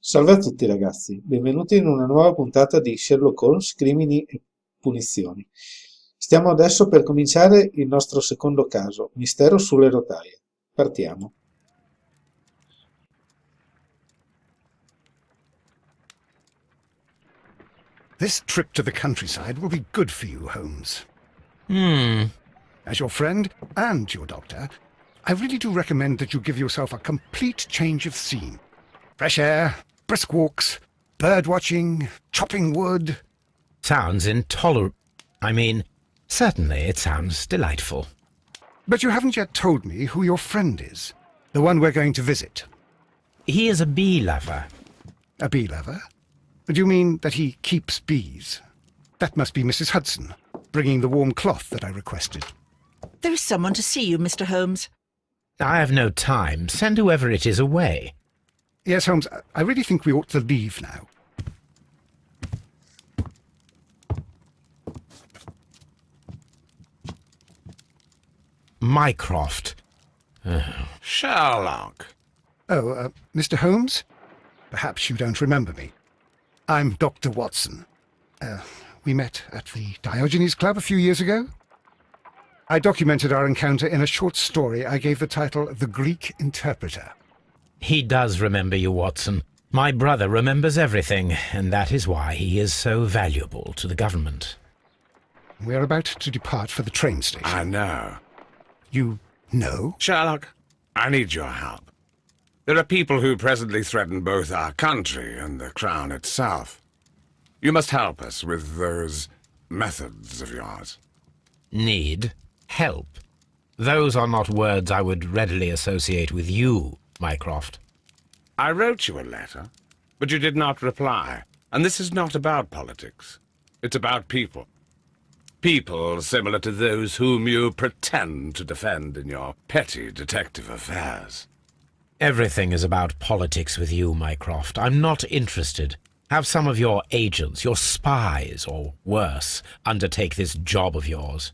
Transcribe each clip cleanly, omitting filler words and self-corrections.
Salve a tutti ragazzi, benvenuti in una nuova puntata di Sherlock Holmes, crimini e punizioni. Stiamo adesso per cominciare il nostro secondo caso, Mistero sulle rotaie. Partiamo. This trip to the countryside will be good for you, Holmes. Hmm. As your friend and your doctor, I really do recommend that you give yourself a complete change of scene. Fresh air, brisk walks, bird watching, chopping wood. Sounds intolerable. Certainly it sounds delightful. But you haven't yet told me who your friend is, the one we're going to visit. He is a bee lover. A bee lover? Do you mean that he keeps bees? That must be Mrs. Hudson, bringing the warm cloth that I requested. There is someone to see you, Mr. Holmes. I have no time. Send whoever it is away. Yes, Holmes, I really think we ought to leave now. Mycroft. Sherlock. Oh, Mr. Holmes? Perhaps you don't remember me. I'm Dr. Watson. We met at the Diogenes Club a few years ago. I documented our encounter in a short story I gave the title The Greek Interpreter. He does remember you, Watson. My brother remembers everything, and that is why he is so valuable to the government. We're about to depart for the train station. I know. You know? Sherlock, I need your help. There are people who presently threaten both our country and the crown itself. You must help us with those methods of yours. Need? Help? Those are not words I would readily associate with you, Mycroft. I wrote you a letter, but you did not reply. And this is not about politics. It's about people. People similar to those whom you pretend to defend in your petty detective affairs. Everything is about politics with you, Mycroft. I'm not interested. Have some of your agents, your spies, or worse, undertake this job of yours.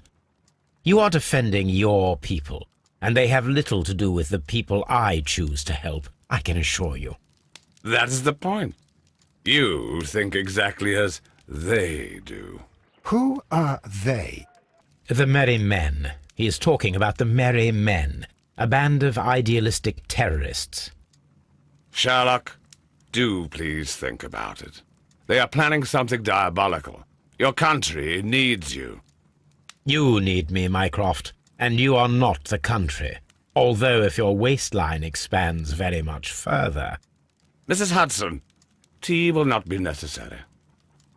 You are defending your people, and they have little to do with the people I choose to help, I can assure you. That is the point. You think exactly as they do. Who are they? The Merry Men. He is talking about the Merry Men, a band of idealistic terrorists. Sherlock, do please think about it. They are planning something diabolical. Your country needs you. You need me, Mycroft, and you are not the country, although if your waistline expands very much further. Mrs. Hudson, tea will not be necessary.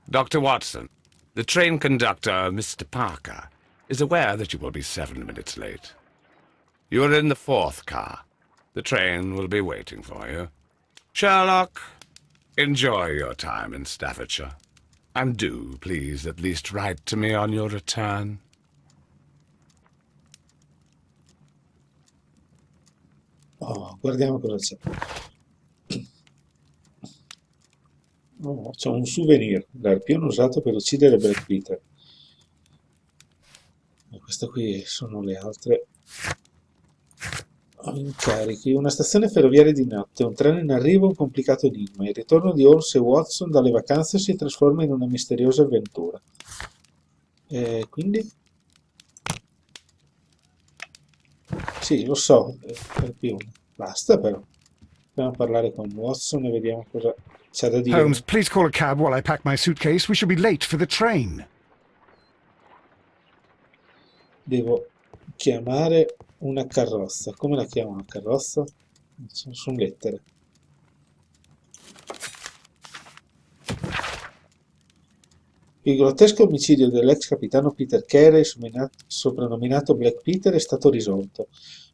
Dr. Watson, the train conductor, Mr. Parker, is aware that you will be 7 minutes late. You are in the 4th car. The train will be waiting for you. Sherlock, enjoy your time in Staffordshire. And do, please, at least write to me on your return. Oh, guardiamo cosa c'è. Oh, c'è un souvenir, l'arpione usato per uccidere Black Peter. E queste qui sono le altre. Incarichi. Una stazione ferroviaria di notte, un treno in arrivo, un complicato enigma. Il ritorno di Holmes e Watson dalle vacanze si trasforma in una misteriosa avventura. E quindi? Sì, lo so, l'arpione. Basta però. Andiamo a parlare con Watson e vediamo cosa c'ha da dire. Holmes, please call a cab while I pack my suitcase. We should be late for the train. Devo chiamare una carrozza. Come la chiamo una carrozza? Sono lettere. Il grottesco omicidio dell'ex capitano Peter Carey, soprannominato Black Peter, è stato risolto.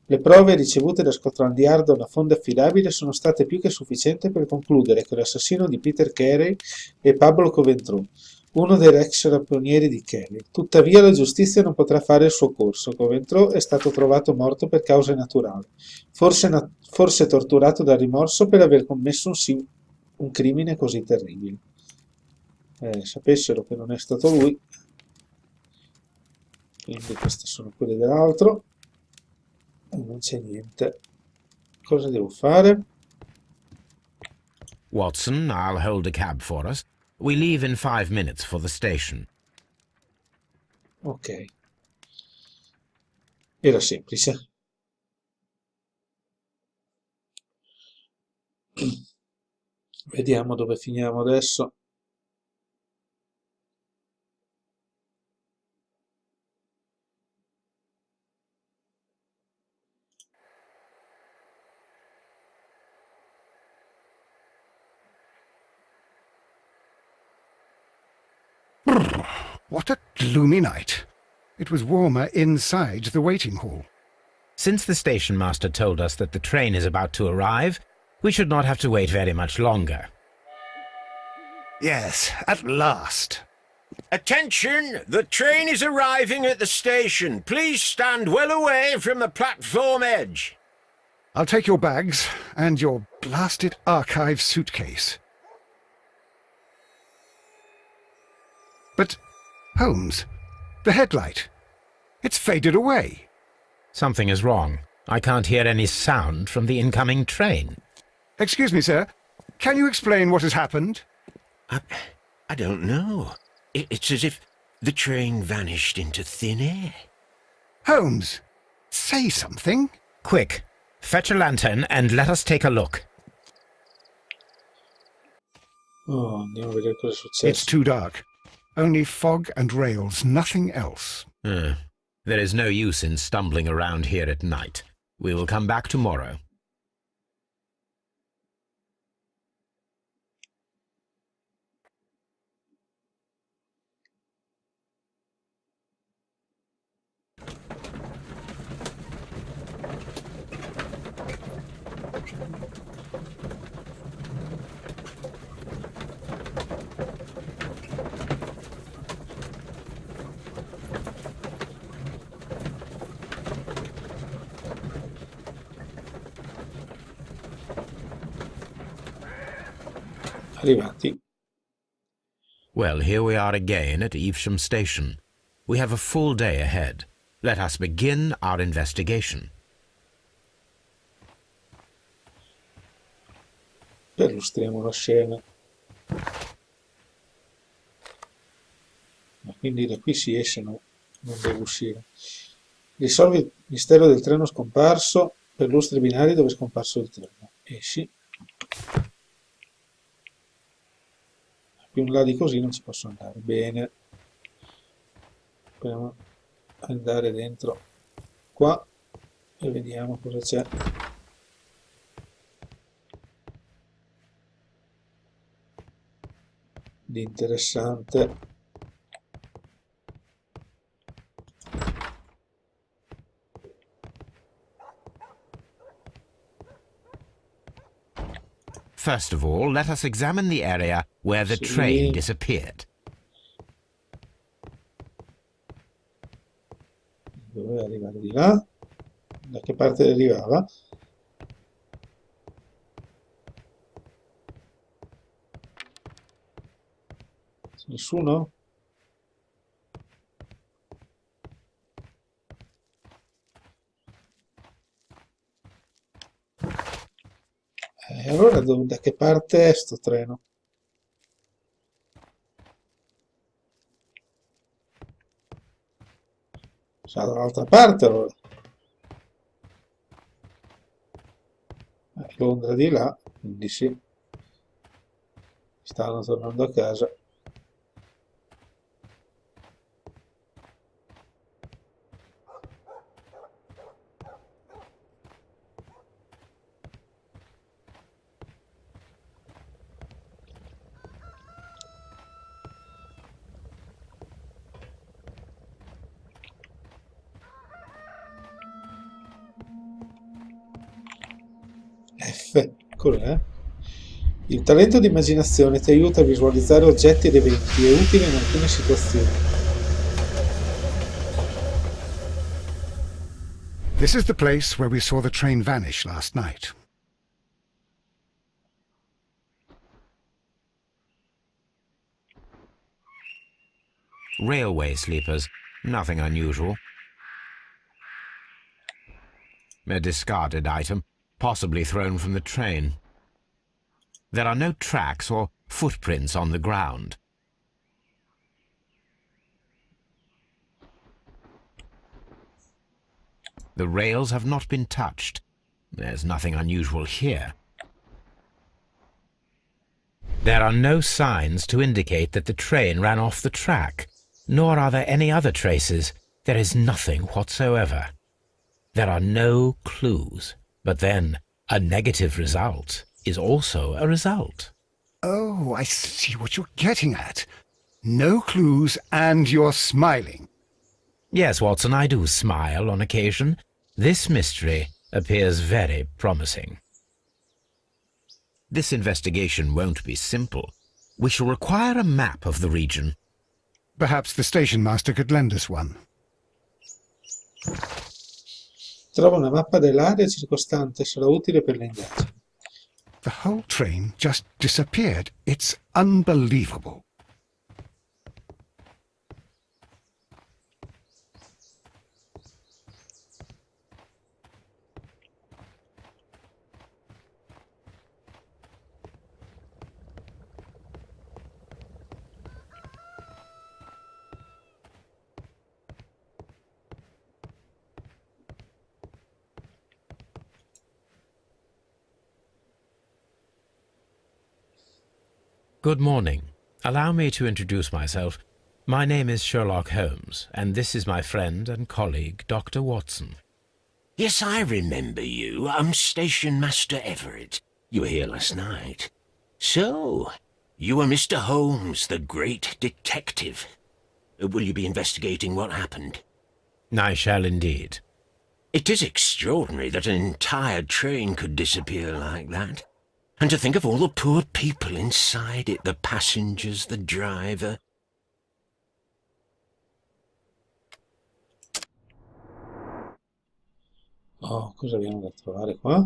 Le prove ricevute da Scotland Yard da una fonte affidabile sono state più che sufficienti per concludere che l'assassino di Peter Carey è Pablo Coventry, uno dei ex rapionieri di Carey. Tuttavia la giustizia non potrà fare il suo corso. Coventry è stato trovato morto per cause naturali, forse torturato dal rimorso per aver commesso un crimine così terribile. Sapessero che non è stato lui, quindi queste sono quelle dell'altro e non c'è niente. Cosa devo fare? Watson, I'll hold a cab for us. We leave in 5 minutes for the station. Ok. Era semplice. Vediamo dove finiamo adesso. What a gloomy night. It was warmer inside the waiting hall. Since the station master told us that the train is about to arrive, we should not have to wait very much longer. Yes, at last. Attention! The train is arriving at the station. Please stand well away from the platform edge. I'll take your bags and your blasted archive suitcase. But, Holmes, the headlight. It's faded away. Something is wrong. I can't hear any sound from the incoming train. Excuse me, sir. Can you explain what has happened? I don't know. It's as if the train vanished into thin air. Holmes, say something. Quick, fetch a lantern and let us take a look. Oh, andiamo a vedere cosa è It's successo. too dark. Only fog and rails, nothing else. There is no use in stumbling around here at night. We will come back tomorrow. Arrivati. Well, here we are again at Evesham Station. We have a full day ahead. Let us begin our investigation. Illustriamo la scena. Ma quindi da qui si esce, no? Non devo uscire. Risolvi il mistero del treno scomparso, perlustri i binari dove è scomparso il treno. Esci. Più in là di così non ci posso andare. Bene. Proviamo ad andare dentro qua e vediamo cosa c'è. Di interessante. First of all, let us examine the area where the train disappeared. Doveva arrivare di là? Da che parte arrivava? Nessuno? E allora da che parte è sto treno? Sarà dall'altra parte allora. Londra di là, quindi sì. Stanno tornando a casa. F, cos'è? Il talento di immaginazione ti aiuta a visualizzare oggetti ed eventi, è utile in alcune situazioni. This is the place where we saw the train vanish last night. Railway sleepers, nothing unusual. A discarded item, possibly thrown from the train. There are no tracks or footprints on the ground. The rails have not been touched. There's nothing unusual here. There are no signs to indicate that the train ran off the track, nor are there any other traces. There is nothing whatsoever. There are no clues. But then, a negative result is also a result. Oh, I see what you're getting at. No clues, and you're smiling. Yes, Watson, I do smile on occasion. This mystery appears very promising. This investigation won't be simple. We shall require a map of the region. Perhaps the station master could lend us one. Trova una mappa dell'area circostante, sarà utile per le indagini. The whole train just disappeared. It's unbelievable. Good morning. Allow me to introduce myself. My name is Sherlock Holmes, and this is my friend and colleague, Dr. Watson. Yes, I remember you. I'm Station Master Everett. You were here last night. So, you are Mr. Holmes, the great detective. Will you be investigating what happened? I shall indeed. It is extraordinary that an entire train could disappear like that. And to think of all the poor people inside it, the passengers, the driver. Oh, cosa abbiamo da trovare qua?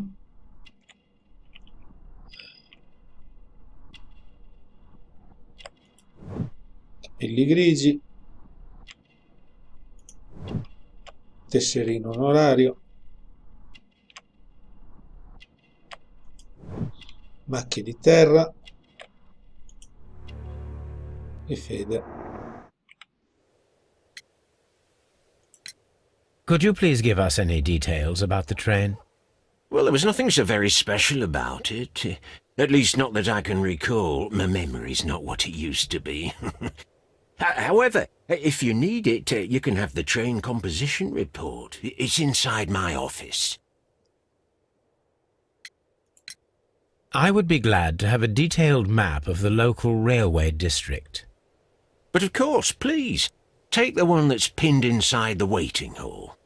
Capelli grigi. Tesserino onorario. Macchie di terra. E fede. Could you please give us any details about the train? Well, there was nothing so very special about it. At least not that I can recall. My memory's not what it used to be. However, if you need it, you can have the train composition report. It's inside my office. I would be glad to have a detailed map of the local railway district. But of course, please, take the one that's pinned inside the waiting hall.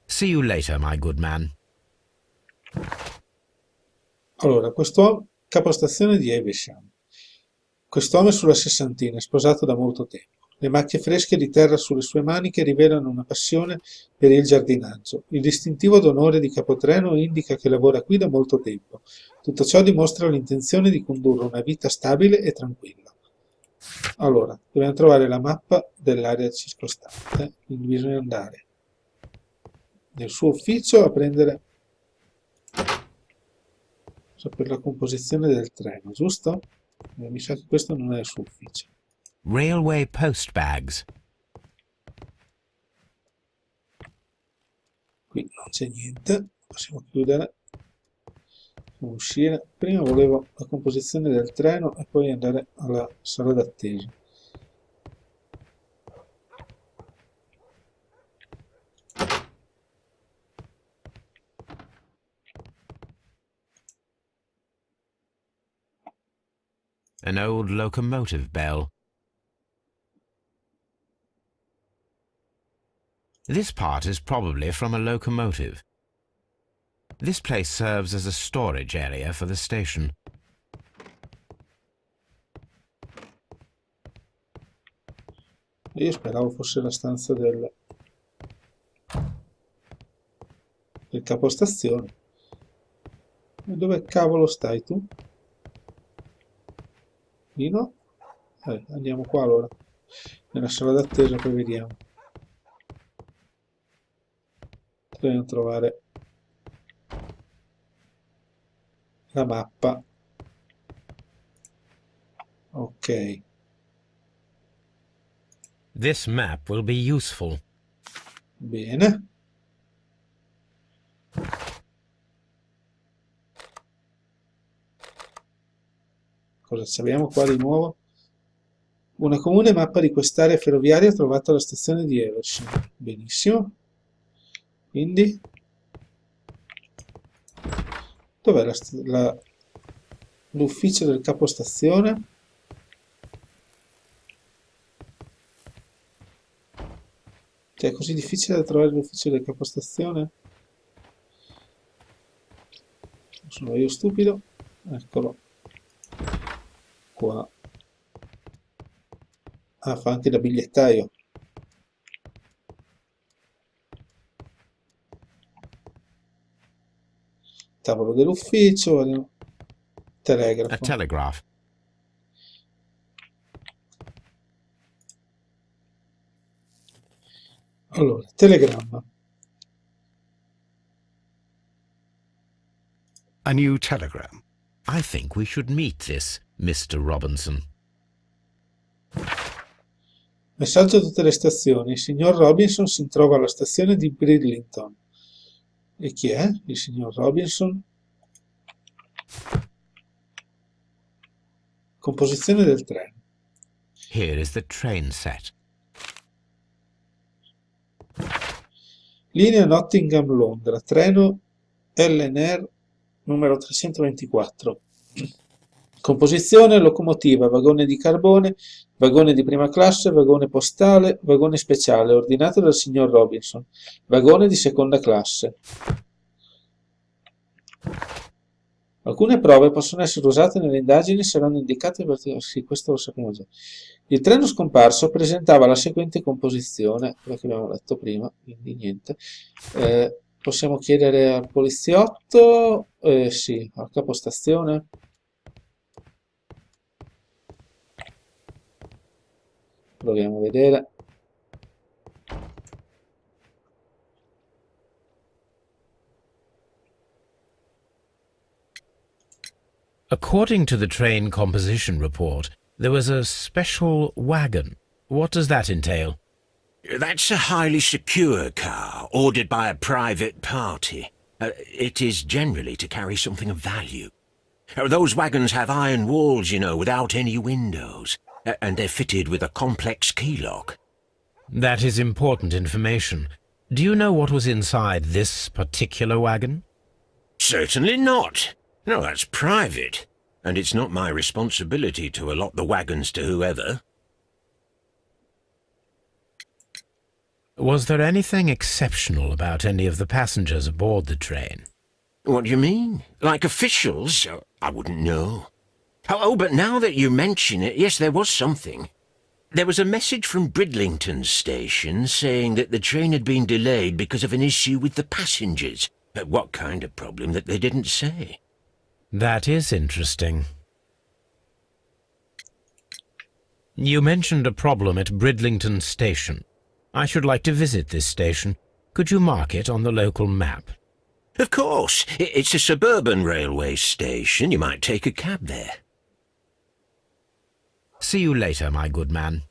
See you later, my good man. Allora, quest'uomo, capostazione di Evesham. Quest'uomo è sulla sessantina, sposato da molto tempo. Le macchie fresche di terra sulle sue maniche rivelano una passione per il giardinaggio. Il distintivo d'onore di capotreno indica che lavora qui da molto tempo. Tutto ciò dimostra l'intenzione di condurre una vita stabile e tranquilla. Allora, dobbiamo trovare la mappa dell'area circostante. Quindi bisogna andare nel suo ufficio a prendere per la composizione del treno, giusto? Mi sa che questo non è il suo ufficio. Railway post bags. Qui non c'è niente, possiamo chiudere, possiamo uscire. Prima volevo la composizione del treno e poi andare alla sala d'attesa. An old locomotive bell. This part is probably from a locomotive. This place serves as a storage area for the station. Io speravo fosse la stanza del capostazione. E dove cavolo stai tu? Lì no? Andiamo qua allora. Nella sala d'attesa poi vediamo. Dobbiamo trovare la mappa. Ok. This map will be useful. Bene. Cosa abbiamo qua di nuovo? Una comune mappa di quest'area ferroviaria trovata alla stazione di Everson. Benissimo. Quindi, dov'è l'ufficio del capostazione? Cioè, è così difficile da trovare l'ufficio del capostazione? Sono io stupido? Eccolo. Qua. Ah, fa anche da bigliettaio. Tavolo dell'ufficio, A telegrafo. telegraph. Allora, telegramma. A new telegram. I think we should meet this Mr. Robinson. Messaggio a tutte le stazioni. Il signor Robinson si trova alla stazione di Bridlington. E chi è il signor Robinson? Composizione del treno. Here is the train set. Linea Nottingham-Londra. Treno LNR numero 324. Composizione: locomotiva, vagone di carbone, vagone di prima classe, vagone postale, vagone speciale, ordinato dal signor Robinson, vagone di seconda classe. Alcune prove possono essere usate nelle indagini e saranno indicate per... Sì, questo lo sappiamo già. Il treno scomparso presentava la seguente composizione, quello che abbiamo letto prima, quindi niente. Possiamo chiedere al poliziotto, sì, al capostazione. Proviamo a vedere. According to the train composition report, there was a special wagon. What does that entail? That's a highly secure car, ordered by a private party. It is generally to carry something of value. Those wagons have iron walls, you know, without any windows, and they're fitted with a complex key lock. That is important information. Do you know what was inside this particular wagon? Certainly not. No, that's private, and it's not my responsibility to allot the wagons to whoever. Was there anything exceptional about any of the passengers aboard the train? What do you mean? Like officials? I wouldn't know. Oh, but now that you mention it, yes, there was something. There was a message from Bridlington station saying that the train had been delayed because of an issue with the passengers. But what kind of problem that they didn't say? That is interesting. You mentioned a problem at Bridlington Station. I should like to visit this station. Could you mark it on the local map? Of course. It's a suburban railway station. You might take a cab there. See you later, my good man.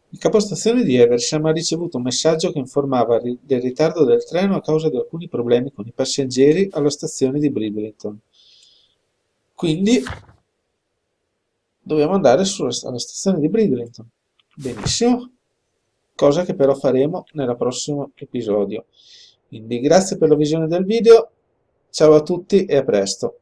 Il capostazione di Eversham ha ricevuto un messaggio che informava del ritardo del treno a causa di alcuni problemi con i passeggeri alla stazione di Bridlington. Quindi dobbiamo andare alla stazione di Bridlington. Benissimo, cosa che però faremo nel prossimo episodio. Quindi grazie per la visione del video, ciao a tutti e a presto.